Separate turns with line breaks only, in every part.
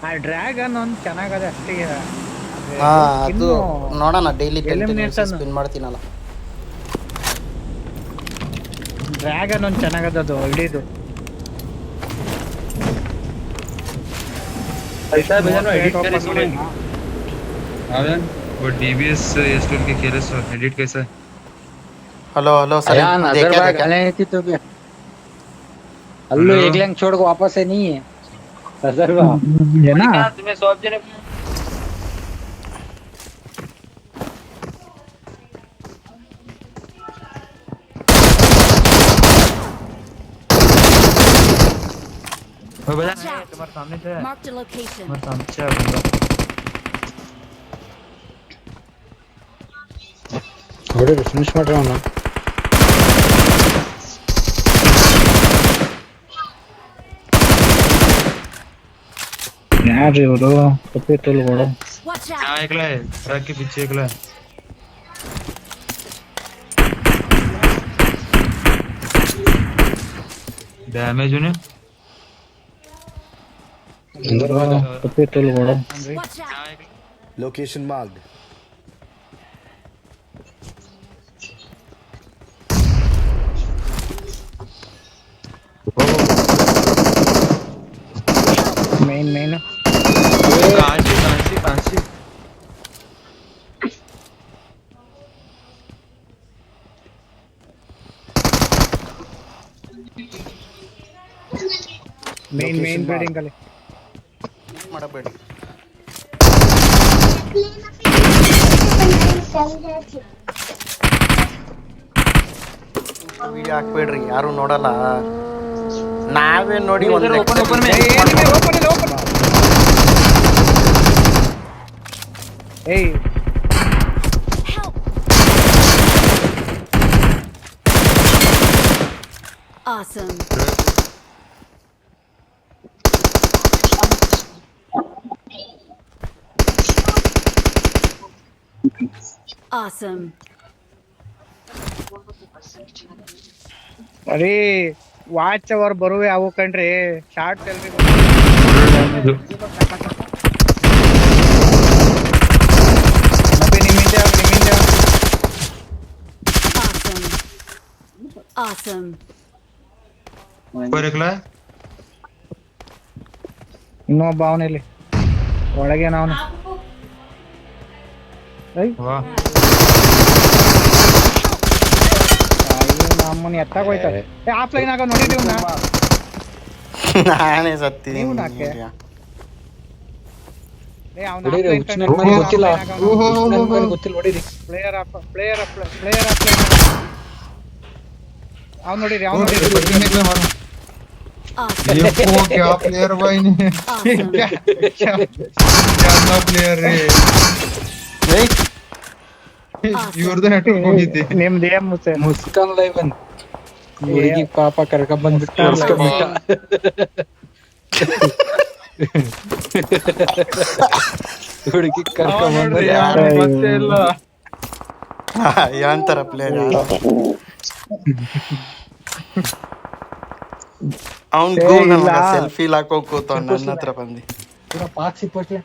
ಆ ಡ್ರ್ಯಾಗನ್ ಒಂದು ಚೆನ್ನಾಗದೆ ಅಷ್ಟೇ.
ಹಾ
ಇದು
ಅದು
ಸ್ಕಿನ್ನು
ನೋಡೋಣ ಡೈಲಿ 10
ಎಲಿಮಿನೇಷನ್
ಸ್ಪಿನ್ ಮಾಡ್ತೀನಲ್ಲ.
ಡ್ರ್ಯಾಗನ್ ಒಂದು ಚೆನ್ನಾಗದ ಅದು ಹಿಡಿದು
ऐसा भैया नो एडिट करे
ओपन
सुने
ಮಾಡಿ
हाँ भैया वो डीबीएस स्टोर के खेले सो एडिट कैसा है
हेलो हेलो सलीम,
अयान अदर
देखा
बार
देखा
गाने थी तो भी अल्लू
हेलो
एक लैंग छोड़ को वापस से नहीं है अदर बार
ಏನಾ
तुम्हें सब जने वो भैया
Watch out!
तुम्हारे सामने से है
Marked a location.
तुम्हारे सामने से है बंदा
ಹೊಡೆದು ಫಿನಿಶ್ ಮಾಡ್ರಿ ಅವನು.
ಯಾರು ಇವರು ಕಪ್ಪಿ ತುಲ್ಗಳು?
Watch out!
यहाँ एकला है ट्रक के पीछे एकला है डैमेज उन्हें
ಕಪ್ಪಿ ತುಲ್ಗಳು
Watch out!
यहाँ एक
Location marked.
ಮೇನ್
कहाँ से
ಮೇನ್ ಬಿಲ್ಡಿಂಗ್ ಅಲ್ಲಿ
ಮಾಡಬೇಡಿ. ವಿಡಿಯೋ ಹಾಕ್ಬೇಡ್ರಿ, ಯಾರು ನೋಡಲ್ಲ. ನಾವೇ ನೋಡಿ ಒಂದು
ओपन ओपन में
ಏಯ್
Help! Awesome. Awesome.
ಅರೇ ವಾಚ್ ಅವರ್ ಬರುವೆ ಅವು ಕಣ್ರಿ, ಶಾರ್ಟ್ ಸೆಲ್ರಿ ನಿಮ್ಮಿಂದ
Awesome. Awesome.
ऊपर एकला है
ಇನ್ನೊಬ್ಬ ಅವನಲ್ಲಿ ಒಳಗೆ ನಾವು
वाह
ನಮ್ಮನ್ನ ಎತ್ತಾಗೋಯ್ತಾರೆ. ಆಫ್ಲೈನ್ ಆಗ ನೋಡಿದೀವಿ
ನಾನೇ ಸತ್ತಿದ್ದೀನಿ.
ನೀವು ನಾಕೆ?
ಹೊಡೀರಿ, ಹುಚ್ಚ ನನ್ ಮನೆ ಗೊತ್ತಿಲ್ಲ ಹುಚ್ಚ ನನ್ ಮನೆ ಗೊತ್ತಿಲ್ಲ ಹೊಡೀರಿ.
ಪ್ಲೇಯರ್ ಅವ್ನು ನೋಡಿರಿ
Awesome.
ये वो क्या प्लेयर भाई ने
Awesome.
क्या प्लेयर रे
ಏಯ್,
ಇವ್ರದ್ದು ನೆಟ್ವರ್ಕ್ ಹೋಗಿದ್ದೆ
ನಿಮ್ದು ಏನ್ ಮುಚ್ಚೆ
ಮುಸ್ಕಾನ್ ಲೈವನ್ ಹುಡುಗಿ ಪಾಪ ಕರ್ಕೊಂಡ್ ಬಂದ್ಬಿಟ್ಟು ತೋರ್ಸ್ಕೊಂಡ್ಬಿಟ್ಟ. ಹುಡುಗಿ ಕರ್ಕೊಂಡ್ ಬಂದು
ಯಾರು ಗೊತ್ತೇ ಇಲ್ಲ
ಯಾಂತರ ಪ್ಲೇಯರ್ ಯಾರು? ಅವ್ನ್
ಇಲ್ಲ.
ಸೆಲ್ಫಿ ಹಾಕೋ ಕೂತ ನನ್ನ ಹತ್ರ ಬಂದಿ.
पूरा पाँच से पूछ ले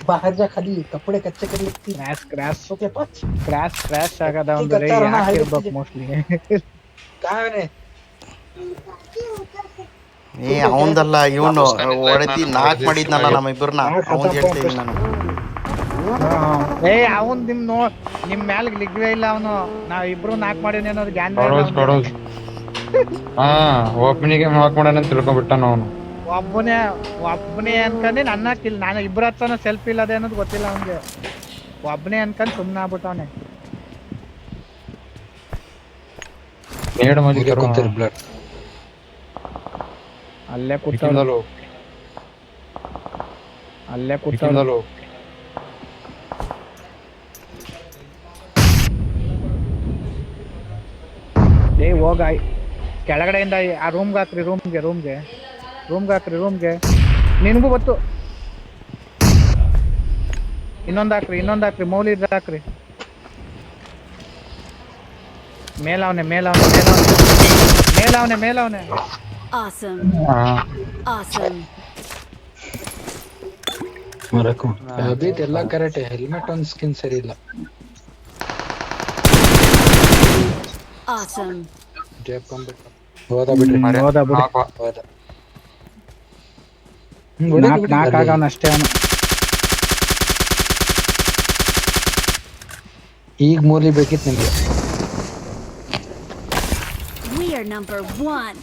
बाहर जा खाली कपड़े कच्चे कर लेती
ಕ್ರಾಶ್ ಆಗದ ಒಂದು
ಈಗ ತರ ನಾ
ಹಾಕಿರ್ಬೇಕು ಮೋಸ್ಟ್ಲಿ.
कहाँ है
ಏ ಅವಂದಲ್ಲ, ಇವನು ಹೊಡೆದಿ ನಾಕ್ ಮಾಡಿದ್ನಲ್ಲ ನಮ್ಮಿಬ್ಬರನ್ನ, ಅವನ್ ಹೇಳ್ತೀನಿ ನಾನು.
ಏ ಅವನ್ ನಿಮ್ ಮ್ಯಾಲ ಲಿಗ್ವೇ ಇಲ್ಲ ಅವನು. ನಾವ್ ಇಬ್ರು ನಾಕ್ ಮಾಡಿನಿ ಅನ್ನೋದು ಗ್ಯಾನ್
ಕೊಡೋಸ್ ಹಾ ಓಪನಿಗೆ ಮಾರ್ಕ್ ಮಾಡೋಣ ಅಂತ ತಿಳ್ಕೊಂಡ್ಬಿಟ್ಟಾನ ಅವನು.
ಒಬ್ಬನೇ ಅನ್ಕೊಂಡಿ ನನ್ನ ಕಿಲ್, ನಾನು ಇಬ್ರ ಹತ್ರನ ಸೆಲ್ಫ್ ಇಲ್ಲದೆ ಅನ್ನೋದು ಗೊತ್ತಿಲ್ಲ ಅವನ್ಗೆ. ಒಬ್ಬನೇ ಅನ್ಕೊಂಡ್ ಸುಮ್ನೆ ಆಗ್ಬಿಟ್ಟವನೆ.
ನೇಡ್ ಮಜಿ
कुंतर ब्लड
ಅಲ್ಲೇ ಕೂತ ಅಲ್ಲೇ ಕೂತ ಏ ಹೋಗ ಕೆಳಗಡೆಯಿಂದ ಆ ರೂಮ್ಗೆ ಹಾಕ್ರಿ, ರೂಮ್ಗೆ ಹಾಕ್ರಿ. ನಿನಗೂ ಗೊತ್ತು. ಇನ್ನೊಂದು ಹಾಕ್ರಿ ಮೌಲಿ ಹಾಕ್ರಿ. ಮೇಲವನೆ
Awesome. Awesome.
ಮರಕು ಅಭಿತ್ ಎಲ್ಲ ಕರೆಕ್ಟ್ ಹೆಲ್ಮೆಟ್ ಒಂದ್ ಸ್ಕಿನ್ ಸರಿ ಇಲ್ಲ
Awesome.
ಜೇಪ್ ಬಂದ್ಬಿಟ್ಟು ಹೋದ ಬಿಡ್ರಿ
ಹೋದ ಬಿಡು
ಹೋದ
ನಾಕ್ ಆಗವನ ಅಷ್ಟೇ ಅವನು
ಈಗ ಮೂಲಿ ಬೇಕಿತ್ತು ನಿಮ್ಗೆ
We are number one.